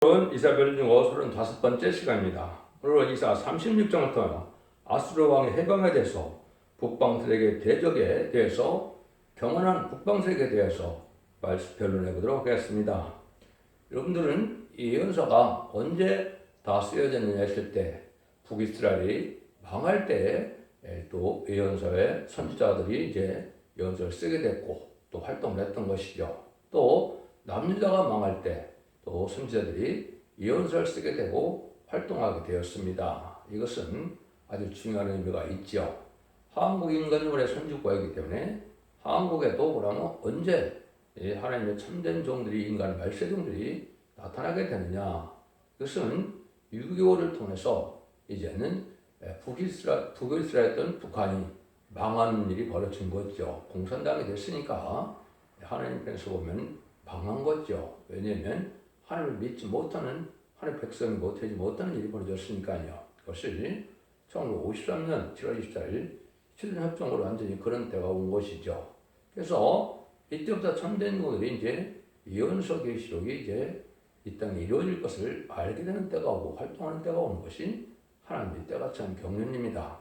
오늘은 이사벨 중어 35번째 시간입니다. 오늘은 이사 36장부터 아수르 왕의 해방에 대해서 북방세력의 대적에 대해서 경건한 북방세력에 대해서 변론해 보도록 하겠습니다. 여러분들은 이 예언서가 언제 다 쓰여졌느냐 했을 때 북이스라엘이 망할 때 또 예언서의 선지자들이 이제 예언서를 쓰게 됐고 또 활동을 했던 것이죠. 또 남유다가 망할 때 또 선지자들이 예언서를 쓰게 되고 활동하게 되었습니다. 이것은 아주 중요한 의미가 있죠. 한국 인간들의 선지국가이기 때문에 한국에도 그러면 언제 하나님의 참된 종들이 인간 말세종들이 나타나게 되느냐? 이것은 6.25를 통해서 이제는 북이스라엘이었던 북한이 망하는 일이 벌어진 거죠. 공산당이 됐으니까 하나님께서 보면 망한 거죠. 왜냐하면 하나님을 믿지 못하는 하나님의 백성이 못하지 못하는 일이 벌어졌으니까요. 그것이 1953년 7월 24일 휴전협정으로 완전히 그런 때가 온 것이죠. 그래서 이때부터 참된 분들이 이제 예언서 계시록이 이제 이 땅에 이루어질 것을 알게 되는 때가 오고 활동하는 때가 오는 것이 하나님의 때가 참 경륜입니다.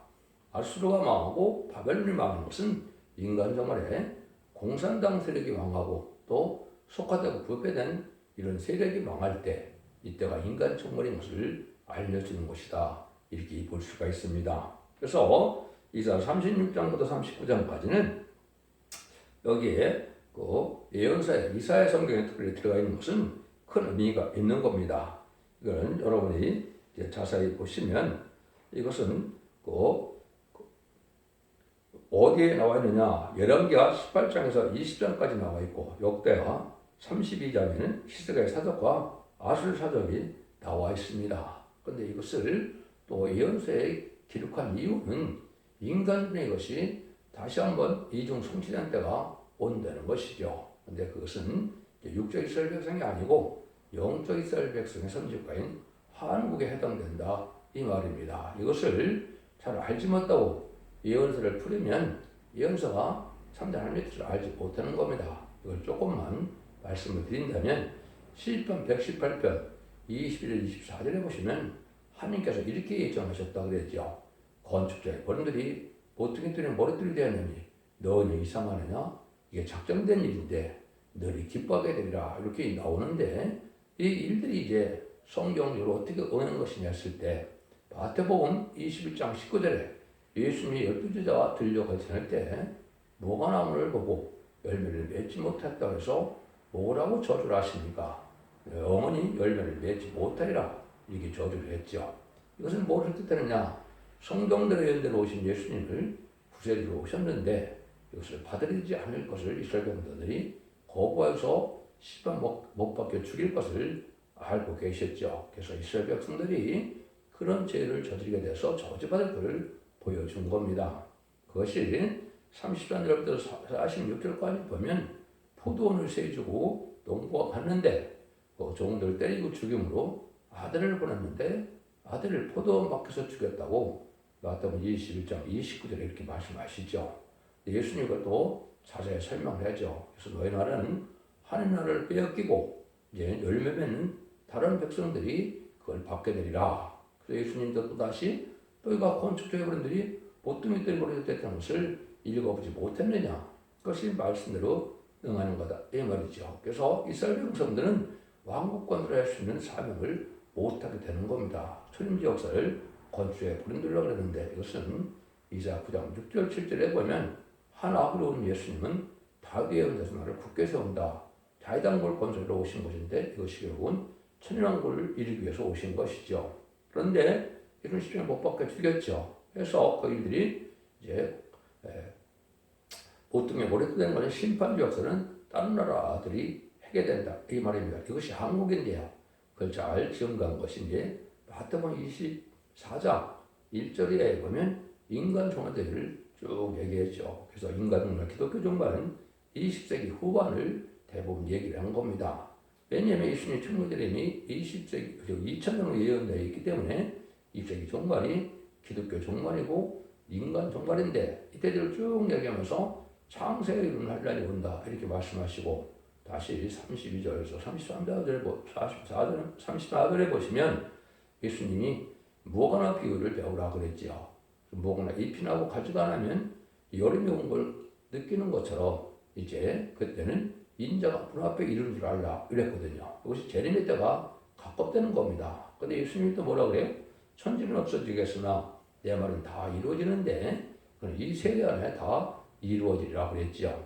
아수르가 망하고 바벨론이 망하는 것은 인간 정말에 공산당 세력이 망하고 또 속화되고 부패된 이런 세력이 망할 때 이때가 인간 총벌인 것을 알려주는 것이다. 이렇게 볼 수가 있습니다. 그래서 이사 36장부터 39장까지는 여기에 그 예언서에 이사야 성경에 특별히 들어가 있는 것은 큰 의미가 있는 겁니다. 이거는 여러분이 이제 자세히 보시면 이것은 어디에 나와 있느냐? 열왕기하 18장에서 20장까지 나와 있고 역대하 32장에는 히스기야의 사적과 아술 사적이 나와 있습니다. 그런데 이것을 또 예언서에 기록한 이유는 인간의 것이 다시 한번 이중 성취된 때가 온다는 것이죠. 그런데 그것은 육적 이스라엘 백성이 아니고 영적 이스라엘 백성의 선지국가인 한국에 해당된다 이 말입니다. 이것을 잘 알지 못하고 예언서를 풀으면 예언서가 참된 하나님의 뜻을 알지 못하는 겁니다. 이걸 조금만 말씀을 드린다면 시편 118편 21절 24절에 보시면 하나님께서 이렇게 예정하셨다고 그랬죠. 건축자의 본들이 보통의 뜰에 머리뜰이 되었느니 너는 이상하느냐? 이게 작정된 일인데 너희 기뻐하게 되리라 이렇게 나오는데 이 일들이 이제 성경으로 어떻게 응하는 것이냐 했을 때 마태복음 21장 19절에 예수님이 12제자와 들려 거쳐낼 때 무화과나무를 보고 열매를 맺지 못했다고 해서 뭐라고 저주를 하십니까? 영원히 열매를 맺지 못하리라 이렇게 저주를 했죠. 이것은 무엇을 뜻하느냐? 성경대로 예언대로 오신 예수님을 구세주로 오셨는데 이것을 받아들이지 않을 것을 이스라엘 백성들이 거부해서 시방 못 박혀 죽일 것을 알고 계셨죠. 그래서 이스라엘 백성들이 그런 죄를 저지르게 돼서 저주받을 것을 보여준 겁니다. 그것이 33절부터 46절까지 보면 포도원을 세주고 농부가 갔는데 그 종들 때리고 죽임으로 아들을 보냈는데 아들을 포도원 밖에서 죽였다고 마태복음 21장 29절에 이렇게 말씀하시죠. 예수님과 또 자세히 설명을 하죠. 그래서 너희 나라는 하나님 나라를 빼앗기고 이제 열매 맺는 다른 백성들이 그걸 받게 되리라. 그래서 예수님도 또 다시 너희가 건축자 여러분들이 보통의 뜰 버려졌다는 것을 읽어보지 못했느냐. 그것이 말씀대로 응하는 거다 이 말이죠. 그래서 이스라엘 백성들은 왕국권으로 할 수 있는 사명을 못하게 되는 겁니다. 초림지 역사를 건축에 버린들라 그랬는데 이것은 이사야 9장 6절 7절에 보면 한 아비로 온 예수님은 다윗의 은혜에서 나를 굳게 세운다. 다윗왕국을 건설로 오신 것인데 이것이 결국은 천일왕국을 이루기 위해서 오신 것이죠. 그런데 이런 시중에 못 박혀 죽였죠. 그래서 그 일들이 이제 보통의 머리끄는 것은 심판주 역사는 다른 나라들이 하게 된다 이 말입니다. 이것이 한국인데요. 그걸 잘 증거한 것이 이제 마태복음 24장 1절에 보면 인간 종말대를 쭉 얘기했죠. 그래서 인간 종말 기독교 종말은 20세기 후반을 대부분 얘기를 한 겁니다. 왜냐하면 예수님의 천국들이 20세기 2000년으로 예언되어 있기 때문에 20세기 종말이 기독교 종말이고 인간 종말인데 이때들을 쭉 얘기하면서 창세에 이르는 할 날이 온다 이렇게 말씀하시고 다시 32절에서 34절에 보시면 예수님이 무화과나 비유를 배우라 그랬지요. 무화과나 잎이 나고 가지가 않으면 여름이 온 걸 느끼는 것처럼 이제 그때는 인자가 문 앞에 이른 줄 알라 이랬거든요. 이것이 재림의 때가 가깝다는 겁니다. 근데 예수님이 또 뭐라 그래요? 천지는 없어지겠으나 내 말은 다 이루어지는데 이 세대 안에 다 이루어지리라 그랬지요.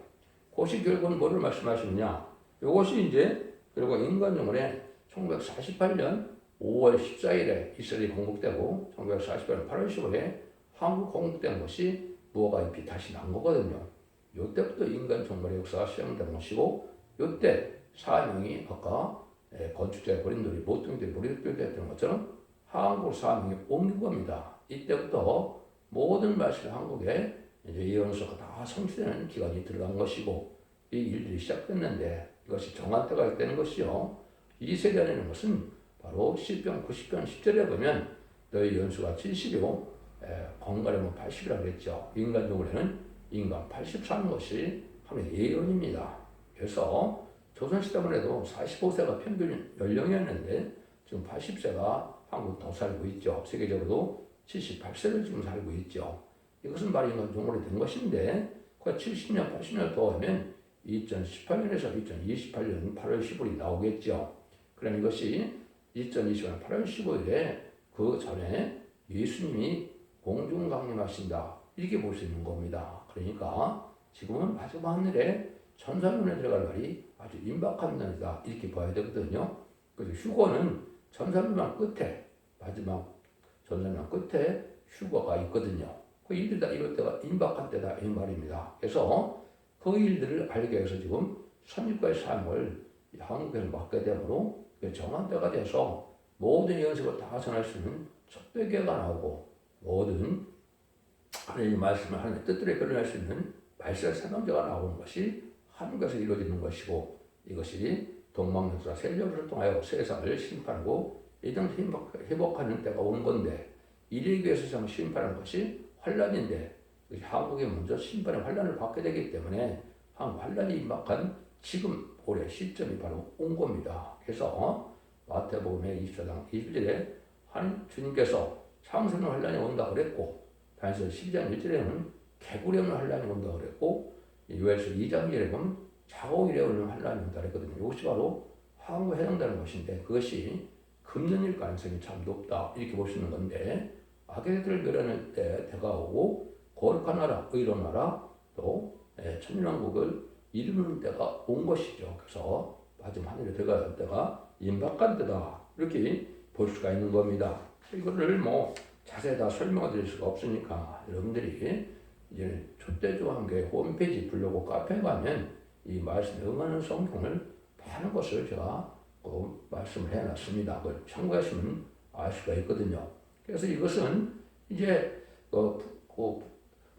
그것이 결국은 뭐를 말씀하시느냐? 이것이 이제 그리고 인간 영혼에 1948년 5월 14일에 이스라엘이 건국되고 1948년 8월 15일에 한국 건국된 것이 무화과 잎이 다시 난 거거든요. 이때부터 인간 종말의 역사가 시작된 것이고 이때 사명이 아까 건축자의 고린돌이 모퉁이들이 머리를 했던 것처럼 한국 사명이 옮긴 겁니다. 이때부터 모든 말씀이 한국에 이제 예언서가 다 성취되는 기간이 들어간 것이고 이 일들이 시작됐는데 이것이 정한 때가 있다는 것이요. 이 세대라는 것은 바로 시편 90편 10절에 보면 너희 연수가 70이요 건강하면 80이라고 그랬죠. 인간 종을에는 인간 80 사는 것이 하나의 예언입니다. 그래서 조선시대만 해도 45세가 평균 연령이었는데 지금 80세가 한국 더 살고 있죠. 세계적으로도 78세를 지금 살고 있죠. 이것은 바로 인간 종으로 된 것인데 그 70년, 80년 더 하면 2018년에서 2028년 8월 15일이 나오겠죠. 그럼 이것이 2020년 8월 15일에 그 전에 예수님이 공중 강림하신다. 이렇게 볼 수 있는 겁니다. 그러니까 지금은 마지막 하늘에 천사문에 들어갈 날이 아주 임박한 날이다. 이렇게 봐야 되거든요. 그래서 휴거는 천사문만 끝에 마지막 천사문 끝에 휴거가 있거든요. 그 일들이 다 이럴 때가 임박한 때다 이 말입니다. 그래서 그 일들을 알기 위해서 지금 선지과의 사명을 한국에서 맡게 되므로 정한 때가 돼서 모든 연습을 다 전할 수 있는 촛대교가 나오고 모든 하나님의 말씀을 하나님의 뜻대로 변할 수 있는 말세 사명자가 나오는 것이 한국에서 이루어지는 것이고 이것이 동방역사 세력을 통하여 세상을 심판하고 이등 회복하는 때가 온 건데 이르기 위해서 심판하는 것이 환란인데 한국이 먼저 심판의 환란을 받게 되기 때문에 한국 환란이 임박한 지금 올해 시점이 바로 온 겁니다. 그래서 마태복음의 24장 21절에 한 주님께서 창세는 환란이 온다 그랬고 다니엘서 12장 1절에는 개구리 없는 환란이 온다 그랬고 요엘서 2장 1절에 보면 자고 일에 오는 환란이 온다 그랬거든요. 이것이 바로 한국에 해당되는 것인데 그것이 금년일 가능성이 참 높다 이렇게 볼 수 있는 건데 악의들을 멸하는 때 때가 오고 거룩한 나라, 의로운 나라 또 천년왕국을 이루는 때가 온 것이죠. 그래서 마지막 하늘에 들어갈 때가 임박한 때다 이렇게 볼 수가 있는 겁니다. 이거를 뭐 자세히 다 설명을 드릴 수가 없으니까 여러분들이 이제 촛대조항교회 홈페이지 블로그 카페에 가면 이 말씀에 응하는 성경을 많은 것을 제가 말씀을 해놨습니다. 그걸 참고하시면 알 수가 있거든요. 그래서 이것은 이제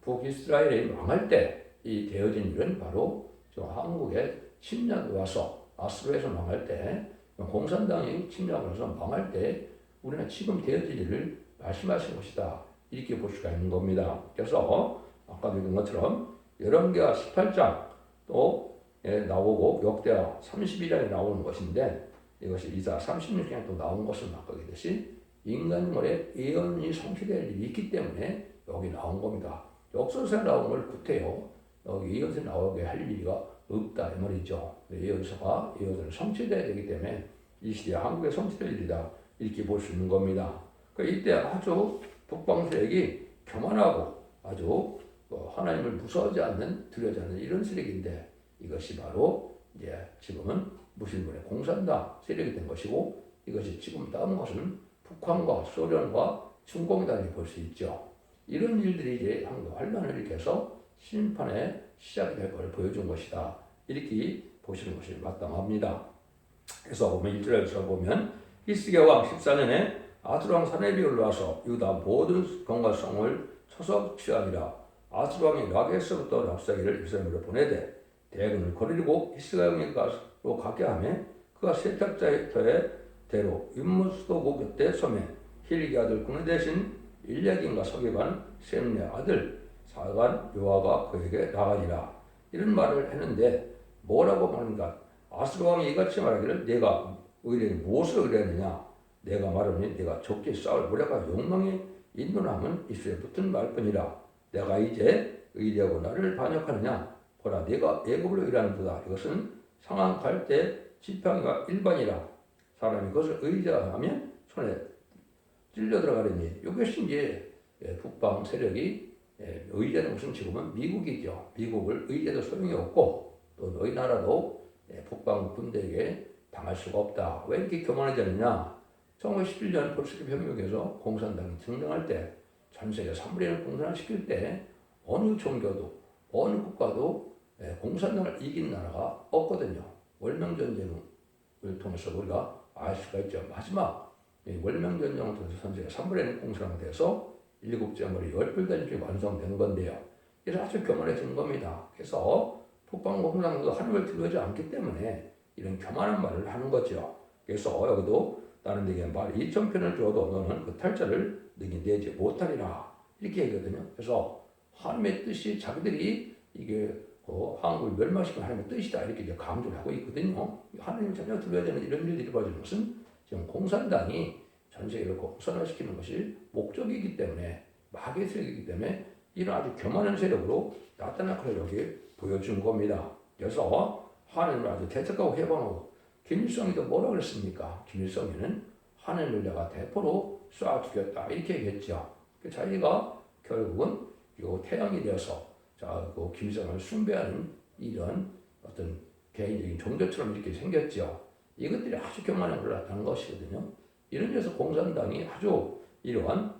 북이스라엘이 망할 때 이 되어진 일은 바로 한국에 침략이 와서 아수르에서 망할 때 공산당이 침략을 해서 망할 때 우리는 지금 되어진 일을 말씀하신 것이다. 이렇게 볼 수가 있는 겁니다. 그래서 아까도 읽은 것처럼 열왕기하 18장 또 나오고 역대하 32장이 나오는 것인데 이것이 이사 36장에 또 나온 것을 바꾸듯이 인간물의 예언이 성취될 일이 있기 때문에 여기 나온 겁니다. 역설서에 나온 걸 구태요. 여기 예언서 나오게 할 일이가 없다 이 말이죠. 예언서가 예언서는 성취돼야 되기 때문에 이 시대에 한국에 성취될 일이다 이렇게 볼 수 있는 겁니다. 그러니까 이때 아주 북방 세력이 교만하고 아주 하나님을 무서워하지 않는 두려워하지 않는 이런 세력인데 이것이 바로 이제 지금은 무슬림의 공산당 세력이 된 것이고 이것이 지금 남은 것은 북한과 소련과 중공이다 이렇게 볼 수 있죠. 이런 일들이 이제 한국 환란을 일으켜서 심판의 시작이 될 것을 보여준 것이다. 이렇게 보시는 것이 마땅합니다. 그래서 보면 1절에서 보면 히스기야 왕 14년에 아수르왕 사네비 올라와서 유다 모든 건과성을 초석 취하니라. 아수르왕이 라게스부터 랍사기를 이스라엘로 보내되 대군을 거르리고 히스기야 왕에게로 가게 하며 그가 세탁자의 터에 대로 윤무수도국 곁에 서매 힐기 아들 군의 대신 일야긴과 서기관 셈네 아들 사관 요아가 그에게 나가니라. 이런 말을 했는데 뭐라고 말하는가? 아수르 왕이 이같이 말하기를 내가 의뢰니 무엇을 의뢰하느냐 내가 말하니 내가 적게 싸울 무력과 욕망에 인도함은 이스라엘 붙은 말뿐이라 내가 이제 의뢰하고 나를 반역하느냐 보라 내가 애굽을 의뢰하는도다 이것은 상한 갈대 지팡이가 일반이라 사람이 그것을 의지하면 손에 찔려 들어가려니 이것이 이제 북방 세력이 의지하는 것은 지금은 미국이죠. 미국을 의지해도 소용이 없고 또 너희 나라도 북방 군대에게 당할 수가 없다. 왜 이렇게 교만하지 않느냐? 1917년 볼셰비크 혁명에서 공산당이 등장할 때 전 세계 3분의 1을 공산을 시킬 때 어느 종교도 어느 국가도 공산당을 이긴 나라가 없거든요. 월명전쟁을 통해서 우리가 알 수가 있죠. 마지막 월명전쟁을 통해서 전 세계 3분의 1 공산화가 돼서 일국제물이 10불단위중에 완성된 건데요. 그래서 아주 교만해진 겁니다. 그래서 북방 공산당도 하늘을 들어오지 않기 때문에 이런 교만한 말을 하는 거죠. 그래서 여기도 다른 데에게 말 2,000편을 줘도 너는 그 탈자를 너희 내지 못하리라 이렇게 얘기하거든요. 그래서 하나님의 뜻이 자기들이 이게 한국을 멸망시키는 하나님의 뜻이다 이렇게 이제 강조를 하고 있거든요. 하나님을 전혀 들어야 되는 이런 일들이 벌어지는 것은 지금 공산당이 전 세계를 공산화시키는 것이 목적이기 때문에 마귀의 세력이기 때문에 이런 아주 교만한 세력으로 나타나고 이렇게 보여준 겁니다. 그래서 하나님을 아주 대적하고 해방하고 김일성이도 뭐라 그랬습니까? 김일성이는 하나님을 내가 대포로 쏴 죽였다 이렇게 얘기했죠. 자기가 결국은 요 태양이 되어서 그 김일성을 숭배하는 이런 어떤 개인적인 종교처럼 이렇게 생겼죠. 이것들이 아주 교만한 걸 나타낸 것이거든요. 이런 데서 공산당이 아주 이러한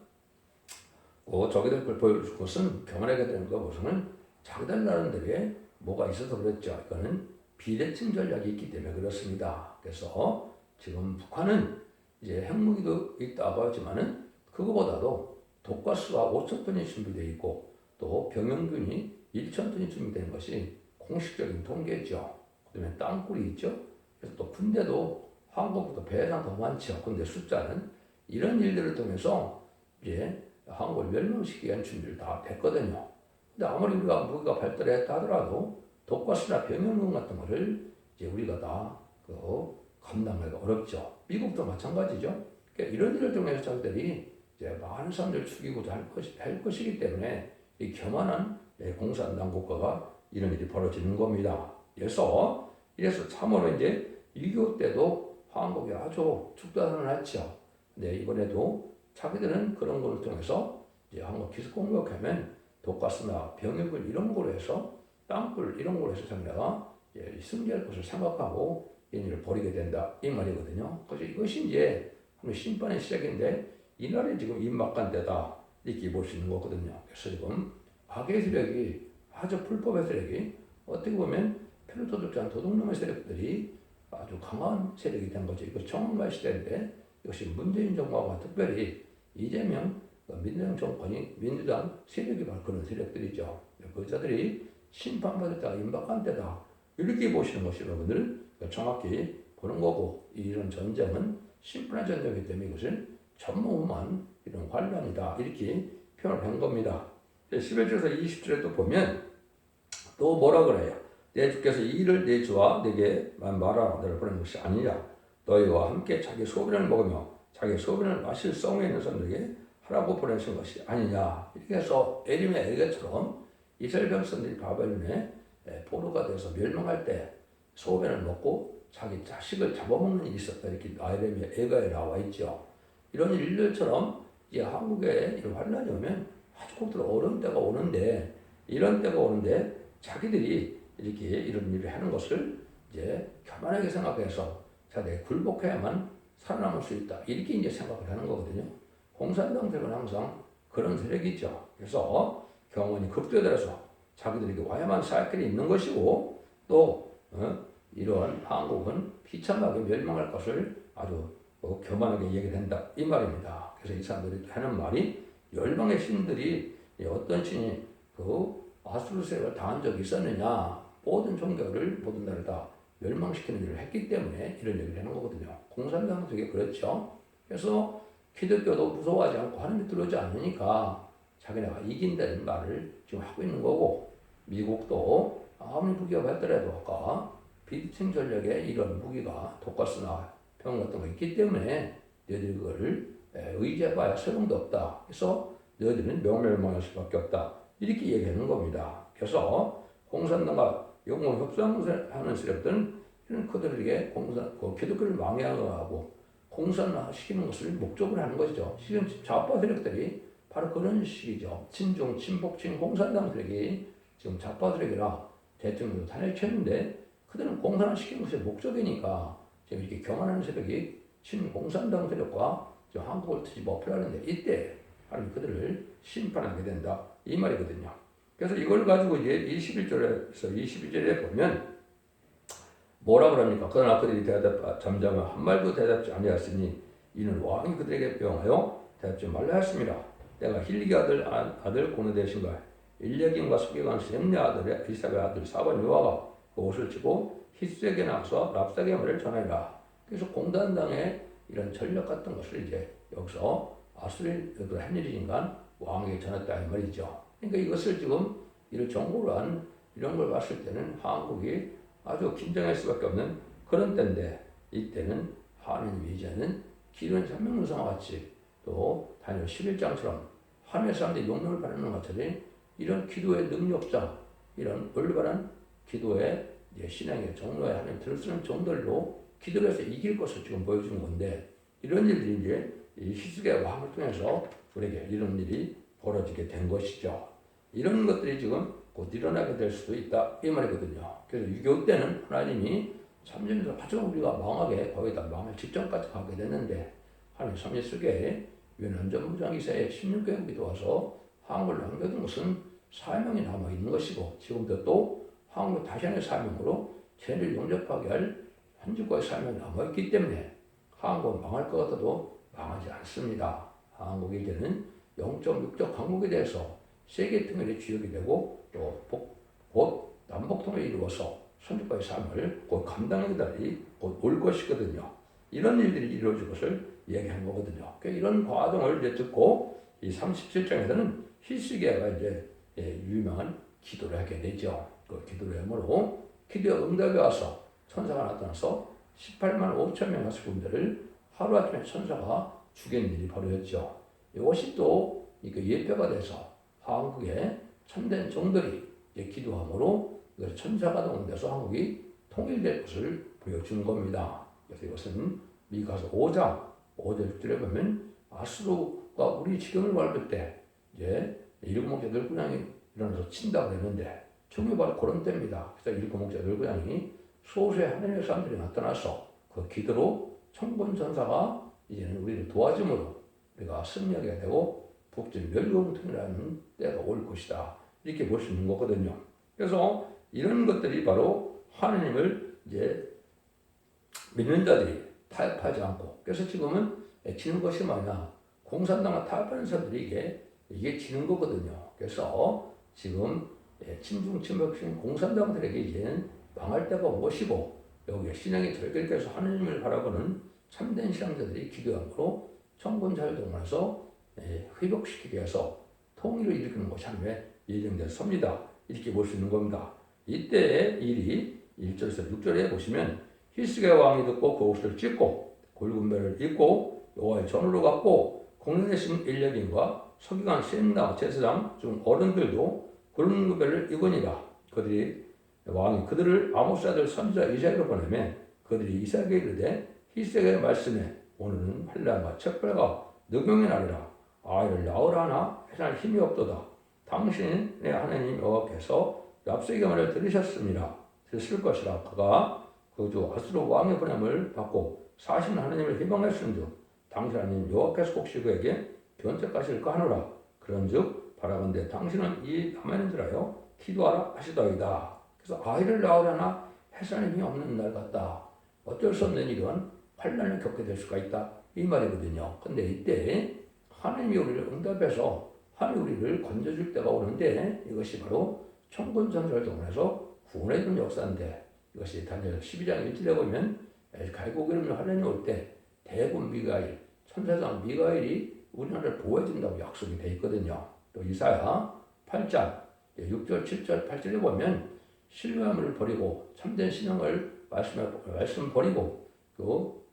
저기들 걸 보여줄 것은 교만하게 되는 것은 자기들 나름대로의 뭐가 있어서 그랬죠. 이거는 비대칭 전략이 있기 때문에 그렇습니다. 그래서 지금 북한은 이제 핵무기도 있다고 하지만은 그거보다도 독가스가 5,000톤이 준비되어 있고 또 병영균이 1,000톤이 준비되는 것이 공식적인 통계죠. 그다음에 땅굴이 있죠. 그래서 또 군대도 한국보다 배당 더 많죠. 근데 숫자는 이런 일들을 통해서 이제 한국을 멸망시키기 위한 준비를 다 했거든요. 근데 아무리 우리가 무기가 발달했다 하더라도 독가스나 병영균 같은 거를 이제 우리가 다 감당하기가 어렵죠. 미국도 마찬가지죠. 그러니까 이런 일을 통해서 자기들이 이제 많은 사람들을 죽이고자 할 것이기 때문에 이 교만한 공산당 국가가 이런 일이 벌어지는 겁니다. 이래서 참으로 이제 6.25 때도 한국이 아주 축단을 했죠. 근데 이번에도 자기들은 그런 걸 통해서 이제 한국 기습공격하면 독가스나 병역을 이런 거로 해서 땅굴 이런 거로 해서 자기가 승리할 것을 생각하고 이 일을 벌이게 된다 이 말이거든요. 그래서 이것이 이제 심판의 시작인데 이날이 지금 임박한 때다 이렇게 볼 수 있는 거거든요. 그래서 지금 악의 세력이 아주 불법의 세력이 어떻게 보면 페르토족장 도둑놈의 세력들이 아주 강한 세력이 된 거죠. 이거 정말 시대인데 이것이 문재인 정부와 특별히 이재명 민주당 정권이 민주당 세력이 바로 그런 세력들이죠. 그자들이 심판받을 때가 임박한 때다 이렇게 보시는 것이 여러분들 정확히 보는 거고 이런 전쟁은 심판의 전쟁이기 때문에 이것은 전무후무한 이런 환란이다 이렇게 표현을 한 겁니다. 11절에서 20절에도 보면 또 뭐라 그래요? 내 주께서 이 일을 내 주와 내게만 말하라 너를 보낸 것이 아니냐 너희와 함께 자기 소변을 먹으며 자기 소변을 마실 성에 있는 사람들에게 하라고 보내신 것이 아니냐 이렇게 해서 에림의 애가처럼 이스라엘 백성들이 바벨론에 포로가 돼서 멸망할 때 소변을 먹고 자기 자식을 잡아먹는 일이 있었다 이렇게 에림의 애가에 나와 있죠. 이런 일들처럼 이제 한국에 이런 환란이 오면 아주 꼭 들어 어려운 때가 오는데 이런 때가 오는데 자기들이 이렇게 이런 일을 하는 것을 이제 교만하게 생각해서 자기가 굴복해야만 살아남을 수 있다 이렇게 이제 생각을 하는 거거든요. 공산당들은 항상 그런 세력이죠. 그래서 경원이 급조돼서 자기들에게 와야만 살 길이 있는 것이고 또 이러한 한국은 비참하게 멸망할 것을 아주 교만하게 얘기한다 이 말입니다. 그래서 이 사람들이 하는 말이 열방의 신들이 어떤 신이 아수르 세력을 당한 적이 있었느냐 모든 종교를 모든 나라를 다 멸망시키는 일을 했기 때문에 이런 얘기를 하는 거거든요. 공산당도 되게 그렇죠. 그래서 기독교도 무서워하지 않고 하나님이 들어오지 않으니까 자기네가 이긴다는 말을 지금 하고 있는 거고 미국도 아무리 무기가 발달해도 아까 비대칭 전략에 이런 무기가 독가스나 병 같은 거 있기 때문에 너희들이 그걸 의지해봐야 소용도 없다. 그래서 너희들은 명멸망할 수밖에 없다. 이렇게 얘기하는 겁니다. 그래서 공산당과 영국 협상하는 세력들은 이런 그들에게 기독교를 망해하고 공산화시키는 것을 목적으로 하는 것이죠. 지금 좌파 세력들이 바로 그런 식이죠. 친중, 친복층, 공산당 세력이 지금 좌파 세력이라 대통령도 탄핵했는데 그들은 공산화시키는 것이 목적이니까 지금 이렇게 경안하는 세력이 친공산당 세력과 지금 한국을 뒤집어엎으려는데 이때 하나님 그들을 심판하게 된다. 이 말이거든요. 그래서 이걸 가지고 이제 21절에서 22절에 보면 뭐라 그럽니까? 그러나 그들이 잠잠하여 한 말도 대답지 아니하였으니 이는 왕이 그들에게 명하여 대답지 말라 했습니다. 내가 힐기 아들 고네 대신과 일레김과 서기관 셈네 아들 이삭의 아들 사반 요아가 그 옷을 치고 히스에게 나가서 랍사게 말을 전하리라. 그래서 공산당의 이런 전략 같은 것을 이제 여기서 아수리 한 일인간 왕에게 전했다 이 말이죠. 그러니까 이것을 지금 이를 정보로 한 이런 걸 봤을 때는 한국이 아주 긴장할 수밖에 없는 그런 때인데 이때는 하느님이 이제는 기도의 천명문상과 같이 또 다니엘 11장처럼 하늘의 사람들이 용명을 받는 것처럼 이런 기도의 능력자 이런 올바른 기도의 신앙의 정로에 하나님 들쓰는 정들로 기도를 해서 이길 것을 지금 보여주는 건데 이런 일들이 이제 이 히스기야 왕을 통해서 우리에게 이런 일이 벌어지게 된 것이죠. 이런 것들이 지금 곧 일어나게 될 수도 있다 이 말이거든요. 그래서 6.25 때는 하나님이 참전에서 가장 우리가 망하게 거의 다 망할 직전까지 가게 됐는데 하나님 삼위 속에 윤한전 이사의 16개국이 도와서 한국을 남겨둔 것은 사명이 남아있는 것이고 지금도 또 한국을 다시 하나의 사명으로 죄를 용접하게 할 한국과의 사명이 남아있기 때문에 한국은 망할 것 같아도 망하지 않습니다. 한국이 이제는 영적 육적 강국에 대해서 세계 통일의 주역이 되고 또 곧 남북 통일을 이루어서 선주과의 삶을 곧 감당하는 날이 곧 올 것이거든요. 이런 일들이 이루어질 것을 얘기한 거거든요. 그러니까 이런 과정을 이제 듣고 이 37장에서는 히스기야가 이제 유명한 기도를 하게 되죠. 그 기도를 함으로 기도의 응답이 와서 천사가 나타나서 18만 5천 명의 수군들을 하루아침에 천사가 죽인 일이 벌어졌죠. 이것이 또 예표가 돼서 한국의 참된 종들이 기도함으로 천사가 동원돼서 한국이 통일될 것을 보여준 겁니다. 그래서 이것은 미가서 5장 5절 6절에 보면 아수르가 우리 지경을 밟을 때 이제 일곱 목자 늙은양이 일어나서 친다고 했는데 정말 바로 그런 때입니다. 그래서 일곱 목자 늙은양이 소수의 하나님의 사람들이 나타나서 그 기도로 천군 천사가 이제는 우리를 도와줌으로 우리가 승리하게 되고 북진 멸공통이라는 때가 올 것이다. 이렇게 볼 수 있는 거거든요. 그래서 이런 것들이 바로 하나님을 이제 믿는 자들이 타협하지 않고 그래서 지금은 지는 것이 뭐냐 공산당과 타협하는 사람들이 이게 지는 거거든요. 그래서 지금 친중 친박신 공산당들에게 이제는 망할 때가 온 것이고 여기에 신앙이 절결돼서 하나님을 바라보는 참된 신앙자들이 기도함으로 천군 자유동원해서 회복시키기 위해서 통일을 일으키는 것이 하나님의 예정된 섭니다. 이렇게 볼 수 있는 겁니다. 이때의 일이 1절에서 6절에 보시면 히스기야 왕이 듣고 그 옷을 찢고 굵은 배를 입고 여호와의 전으로 갔고 공내신 일레긴과 서기관 셈나 제사장 중 어른들도 굵은 배를 입으니라. 그들이 왕이 그들을 아모스 아들 선지자 이사야로 보내매 그들이 이사야에게 이르되 히스기야의 말씀에 오늘은 환난과 척발과 늑용이 나리라. 아이를 낳으라 하나 해산할 힘이 없도다. 당신의 하나님 여호와께서 랍사게 말을 들으셨습니다. 들으실 것이라. 그가 그주 아수르 왕의 보냄을 받고 사신 하나님을 희망했은즉 당신 하나님 여호와께서 혹시 그에게 변책하실까 하노라. 그런즉 바라건대 당신은 이 남의 들하여 기도하라 하시더이다. 그래서 아이를 낳으려나 해산의 힘이 없는 날 같다. 어쩔 수 없는 이런 환난을 겪게 될 수가 있다. 이 말이거든요. 근데 이때 하나님이 우리를 응답해서 하나님이 우리를 건져줄 때가 오는데 이것이 바로 천군천사를 동원해서 구원해주는 역사인데 이것이 다니엘 12장 1절에 보면 갈고기를 하나님이 올 때 대군 미가엘, 천사장 미가엘이 우리나라를 보호해준다고 약속이 되어 있거든요. 또 이사야 8장 6절, 7절, 8절에 보면 신뢰함을 버리고 참된 신앙을 말씀 버리고 또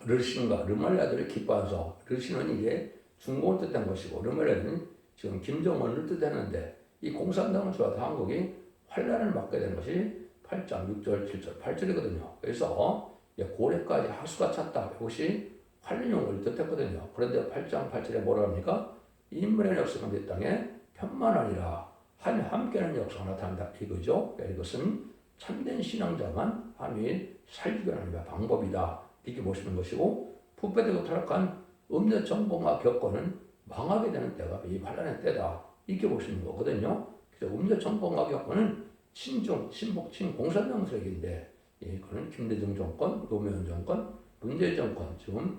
르신과 르말라들을 기뻐하서 르신은 이제 중공을 뜻한 것이고 르말라는 지금 김정은을 뜻하는데 이 공산당을 좋아서 한국이 환란을 맞게 된 것이 8장 6절 7절 8절이거든요. 그래서 고래까지 하수가 찼다. 이것이 환란용을 뜻했거든요. 그런데 8장 8절에 뭐라 합니까? 인문의 역사가 내 땅에 편만 아니라 함께하는 역사가 나타난다. 이거죠. 이것은 참된 신앙자만 함이 살기 위한 방법이다. 이렇게 보시는 것이고 부패되고 타락한 음녀 정복과 겪고는 망하게 되는 때가 이 환란의 때다. 이렇게 보시는 거거든요. 그래서 음녀 정복과 겪고는 친중, 친북, 친공산당 세력인데 이거는 김대중 정권, 노무현 정권, 문재인 정권 지금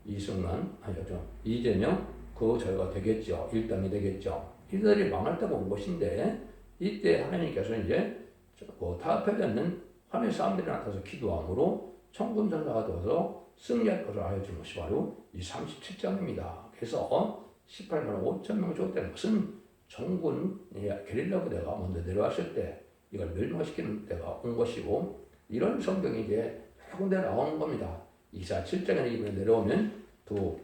이승만, 이재명 그 저희가 되겠죠. 일당이 되겠죠. 이들이 망할 때가 온 것인데 이때 하나님께서 이제 타협되는 하나님의 사람들이 나타나서 기도함으로 천군전사가 되어서 승리할 것을 알려준 것이 바로 이 37장입니다. 그래서 18만 5천 명 죽었다는 것은 정군 게릴라 부대가 먼저 내려왔을 때 이걸 멸망시키는 때가 온 것이고 이런 성경이 이제 여러 군데 나오는 겁니다. 이사 7장에 이번에 내려오면 또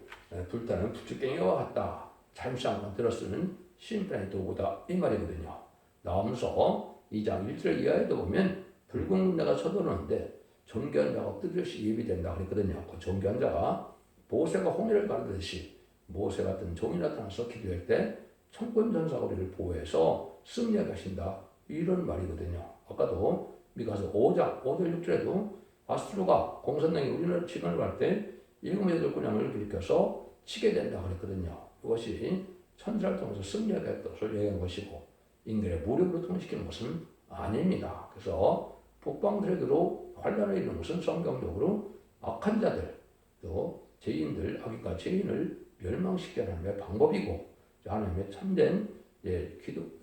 불타는 부축갱이와 같다. 잠시 한번 들었으면 심판의 도구다. 이 말이거든요. 나오면서 2장 1절 이하에도 보면 붉은 군대가 쳐들어오는데 존귀한 자가 뜨듯이 예비된다 그랬거든요. 그 존귀한 자가 모세가 홍해를 가르듯이 모세 같은 종이 나타나서 기도할 때 천군전사가 우리를 보호해서 승리하게 하신다. 이런 말이거든요. 아까도 미가서 5장 5절 6절에도 아수르가 공산당이 우리나라 침공을 할 때 일곱 여덟 군왕을 일으켜서 치게 된다 그랬거든요. 이것이 천사를 통해서 승리하게 했던 것을 얘기한 것이고 인간의 무력으로 통일시키는 것은 아닙니다. 그래서 북방세력으로 환란을 이루는 것은 성경적으로 악한 자들 또 죄인들 악인과 죄인을 멸망시키는 하나님의 방법이고 하나님의 참된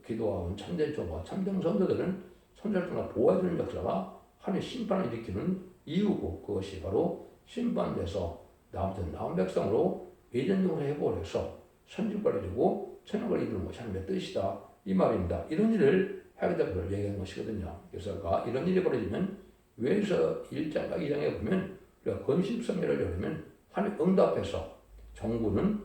기도하는 참된 종과 참된 선조들은 천사를 통해 보호해주는 역사가 하나님의 심판을 일으키는 이유고 그것이 바로 심판돼서 나온 백성으로 예전용으로 회복을 해서 선진과를 이루고 천국을 이루는 것이 하나님의 뜻이다. 이 말입니다. 이런 일을 하게 될 것을 얘기하는 것이거든요. 그래서 이런 일이 벌어지면 외에서 1장과 2장에 보면 우리가 건십성례를 열으면 하나님 응답해서 정부는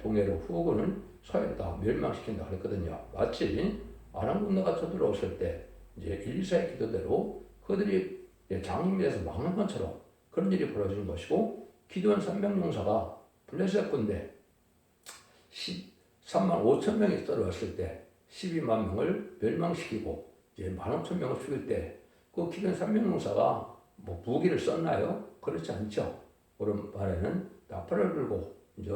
동해로 후군은 서해로 다 멸망시킨다 그랬거든요. 마치 아람 군대가 쳐들어왔을 때 이제 일사의 기도대로 그들이 장림에서 막는 것처럼 그런 일이 벌어지는 것이고 기도원 300용사가 블레셋 군대 13만 5천 명이 떨어졌을 때 12만 명을 멸망시키고 이제 15,000명을 죽일 때 그 기도원 300용사가 뭐 무기를 썼나요? 그렇지 않죠. 오른발에는 나팔을 불고 이제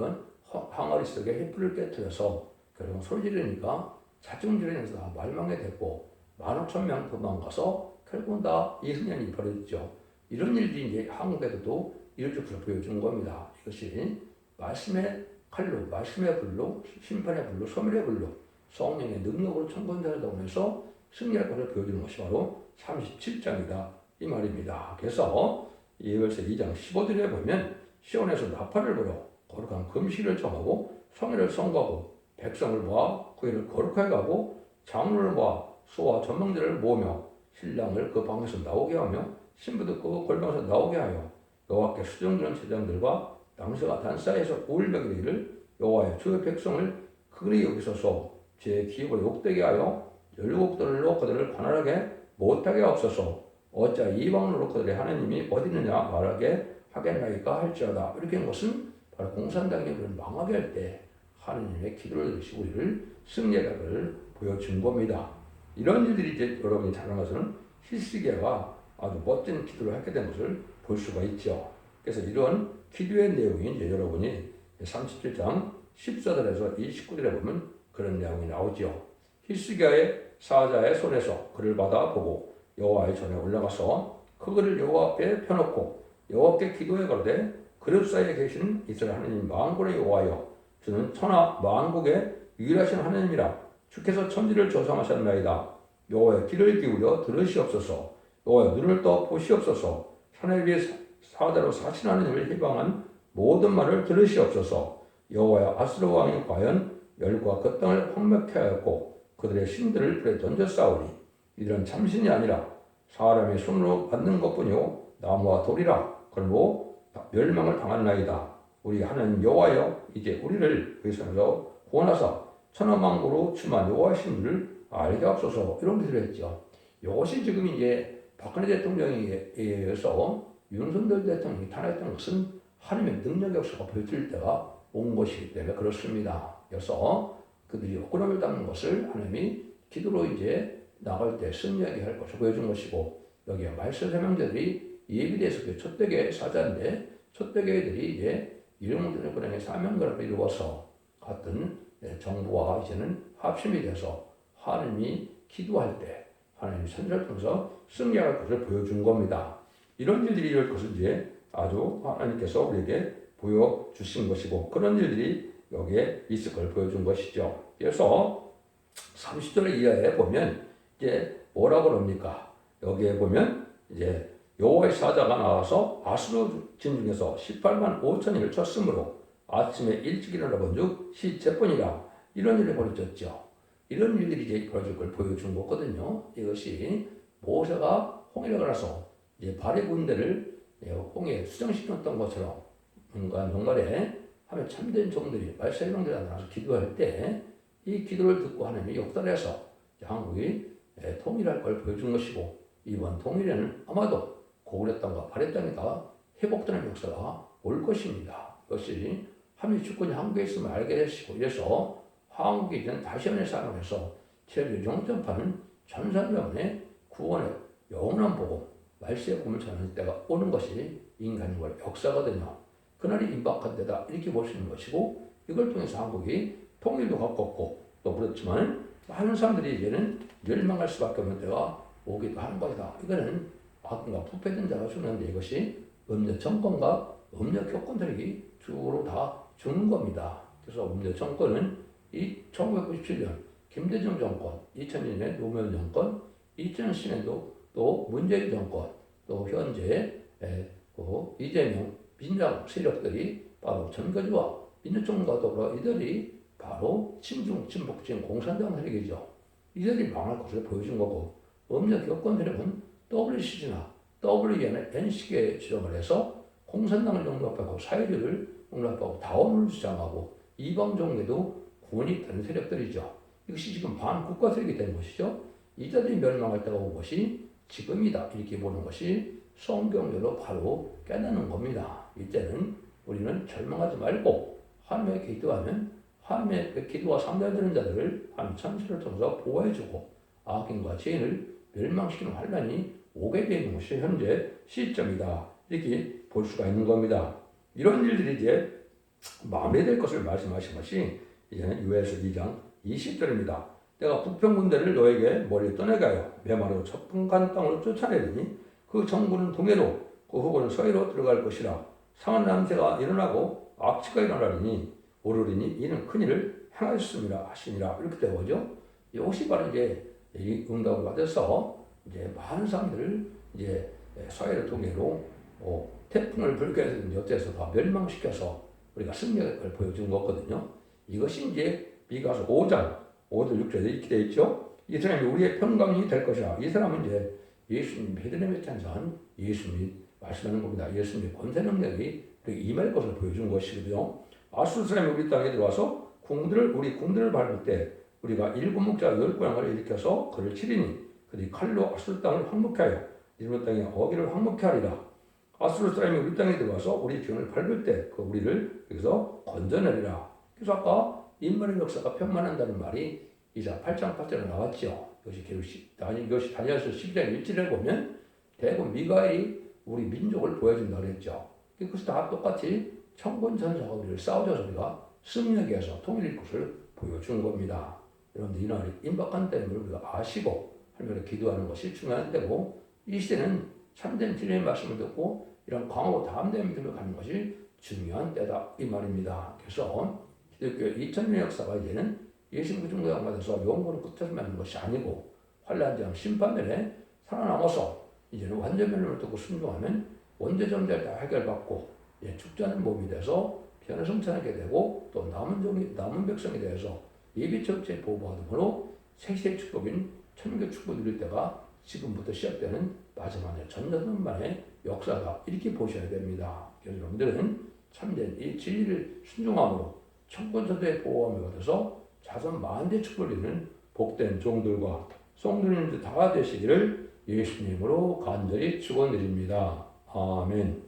항아리 속에 횃불을 깨뜨려서 결국 소리 지르니까 자중질에서 다 멸망이 됐고 15,000명 도망가서 결국은 다 이승연이 벌어졌죠. 이런 일들이 이제 한국에도 이루어질 것을 보여주는 겁니다. 이것이 말씀의 칼로, 말씀의 불로, 심판의 불로, 소멸의 불로, 성령의 능력으로 천군자를 통해서 승리할 것을 보여주는 것이 바로 37장이다. 이 말입니다. 그래서 이에베소 2장 15절에 보면 시온에서 나팔을 불어 거룩한 금식을 정하고 성회를 선거하고 백성을 모아 구회를 거룩하게 하고 장로를 모아 소와 전망들을 모으며 신랑을 그 방에서 나오게 하며 신부도 그 골방에서 나오게 하여 여호와께 수정드는 제장들과 당시와 단사에서 우울벽이 되기를 여호와의 주의 백성을 그리 여기소서 제 기업을 욕되게 하여 열국들로 그들을 관할하게 못하게 하옵소서 어찌 이방으로 그들의 하나님이 어디 있느냐 말하게 하겠나이까 할지어다. 이렇게 한 것은 바로 공산당이 우리를 망하게 할 때 하나님의 기도를 들으시고 우리를 승리하를 보여준 겁니다. 이런 일들이 이제 여러분이 잘하는 것은 히스기야가 아주 멋진 기도를 하게 된 것을 볼 수가 있죠. 그래서 이런 기도의 내용이 이제 여러분이 37장 14절에서 29절에 보면 그런 내용이 나오죠. 히스기야의 사자의 손에서 그를 받아 보고 여호와의 전에 올라가서 그 글을 여호와 앞에 펴놓고 여호와께 기도해 가로되 그릇 사이에 계신 이스라엘 하나님 만군의 여호와여 주는 천하 만국의 유일하신 하나님이라 주께서 천지를 조성하셨나이다. 여호와의 귀를 기울여 들으시옵소서. 여호와의 눈을 떠 보시옵소서. 하늘 위에 사자로 사신 하나님을 희망한 모든 말을 들으시옵소서. 여호와의 아수르 왕이 과연 열과 그 땅을 황폐케 하였고 그들의 신들을 불에 던져 싸우니 이들은 참신이 아니라 사람의 손으로 만든 것뿐이요 나무와 돌이라 그러므로 멸망을 당하나이다. 우리 하나님 여호와여 이제 우리를 그 손에서 구원하사 천하만국으로 충만 여호와이신 줄을 알게 하옵소서. 이런 기도를 했죠. 이것이 지금 이제 박근혜 대통령에 의해서 윤석열 대통령이 탄핵했던 것은 하나님의 능력의 역사가 보여질 때가 온 것이기 때문에 그렇습니다. 그래서 그들이 억울함을 당한 것을 하나님이 기도로 이제 나갈 때 승리하게 할 것을 보여준 것이고, 여기에 말세 세명자들이 예비돼서 그 첫대계 사자인데 첫대계들이 이제 일용군의 군행의 사명을 이루어서 같은 정부와 이제는 합심이 돼서 하나님이 기도할 때 하나님이 선지자를 통해서 승리할 것을 보여준 겁니다. 이런 일들이 이럴 것을 이제 아주 하나님께서 우리에게 보여주신 것이고, 그런 일들이 여기에 있을 걸 보여준 것이죠. 그래서 30절 이하에 보면 이제 뭐라고 그럽니까? 여기에 보면 이제 여호와의 사자가 나와서 아수르 진중에서 18만 5천인을 쳤으므로 아침에 일찍 일어나 본즉 시체뿐이라. 이런 일이 벌어졌죠. 이런 일들이 이제 벌어질 걸 보여준 거거든요. 이것이 모세가 홍해를 갈아서 이제 발의 군대를 홍해에 수정시켰던 것처럼 뭔가 정말에 하면 참된 종들이 말세의 종들이 나와서 기도할 때 이 기도를 듣고 하나님이 역달해서 한국이 통일할 걸 보여준 것이고, 이번 통일에는 아마도 고구려 땅과 발해 땅에다 회복되는 역사가 올 것입니다. 이것이 하나님의 주권이 한국에 있음을 알게 되시고, 이래서 한국이 이제는 다시 한번 살아나서 제일 영전파는 전산병원의 구원의 영원한 복음, 말세의 꿈을 전하는 때가 오는 것이 인간의 역사거든요. 그날이 임박한 때다 이렇게 볼 수 있는 것이고, 이걸 통해서 한국이 통일도 가깝고 또 그렇지만 많은 사람들이 이제는 멸망할 수밖에 없는 때가 오기도 하는 것이다. 이거는 악과 부패된 자가 주는데, 이것이 음녀 정권과 음녀 교권들이 주로 다 주는 겁니다. 그래서 음녀 정권은 이 1997년 김대중 정권, 2002년에 노무현 정권, 2010년도 또 문재인 정권, 또 현재 이재명 민주당 세력들이 바로 전거지와 민주정과 더불어 이들이 바로 친중, 친북진 공산당 세력이죠. 이들이 망할 것을 보여준 거고, 음녀 교권 세력은 WCG나 WEN의 NC에 지정을 해서 공산당을 용납하고 사회주의를 용납하고 다원을 주장하고 이방종에도 구원이 되는 세력들이죠. 이것이 지금 반국가 세력이 된 것이죠. 이들이 멸망할 때가 온 것이 지금이다 이렇게 보는 것이 성경대로 바로 깨닫는 겁니다. 이때는 우리는 절망하지 말고 하나님의 기도하면 하나님의 기도가 상달되는 자들을 하나님 천사를 통해서 보호해주고 악인과 죄인을 멸망시키는 환란이 오게 되는 것이 현재 시점이다 이렇게 볼 수가 있는 겁니다. 이런 일들이 이제 마무리될 것을 말씀하신 것이 이제는 요엘서 2장 20절입니다. 내가 북평군대를 너에게 머리를 떠내가요 메마르고 첩분간 땅으로 쫓아내리니 그 정부는 동해로 그 후보는 서해로 들어갈 것이라. 상한 남새가 일어나고 악취가 일어나리니 오르리니 이는 큰일을 행하였습니다 하시니라. 이렇게 되어오죠. 이것이 바로 이제 이 응답을 받아서 이제 많은 사람들을 이제 서해를 통해로 태풍을 불게 해서 어째서 다 멸망시켜서 우리가 승리를 보여준 거거든요. 이것이 이제 미가서 5장 5절 6절에 이렇게 되어 있죠. 이 사람이 우리의 평강이 될 것이라. 이 사람은 이제 예수님 베들레헴에 탄생한 예수님이 말씀하는 겁니다. 예수님의 권세 능력이 임할 것을 보여준 것이거든요. 아수르 사람이 우리 땅에 들어와서 우리 궁들을 밟을 때 우리가 7목자 10고양이를 일으켜서 그를 치리니 그들이 칼로 아수르 땅을 황무케 하여 이스라엘 땅에 어기를 황무케 하리라. 아수르 사람이 우리 땅에 들어와서 우리 기운을 밟을 때 그 우리를 여기서 건져내리라. 그래서 아까 인간의 역사가 편만한다는 말이 이사 8장 8절에 나왔죠. 이것이 다니엘서 12장 1절에 보면 대부분 미가엘이 우리 민족을 보여준다고 했죠. 그것이 다 똑같이 천군천사가 우리를 싸워줘서 우리가 승리하게 해서 통일일 것을 보여준 겁니다. 여러분들 이날이 임박한 때를 우리가 아시고 하나님을 기도하는 것이 중요한 때고, 이 시대는 참된 진리의 말씀을 듣고 이런 강하고 담대한 믿음을 갖는 것이 중요한 때다 이 말입니다. 그래서 기독교 2000년의 역사가 이제는 예수님 중보당 받아서 영원을 끝에서 맺는 것이 아니고 환란장 심판날에 살아남아서 이제는 완전 변론을 듣고 순종하면 원죄정죄를 다 해결받고 축제하는 몸이 돼서 변을 성찬하게 되고 또 남은 백성에 대해서 예비처치의 보호받음으로 세세의 축복인 천국의 축복을 누릴 때가 지금부터 시작되는 마지막에 전전만의 역사다. 이렇게 보셔야 됩니다. 그래서 여러분들은 참된 이 진리를 순종함으로 천군천대의 보호함을 받아서 자손 만대 축복을 복된 종들과 성도님들 다 되시기를 예수님으로 간절히 축원드립니다. 아멘.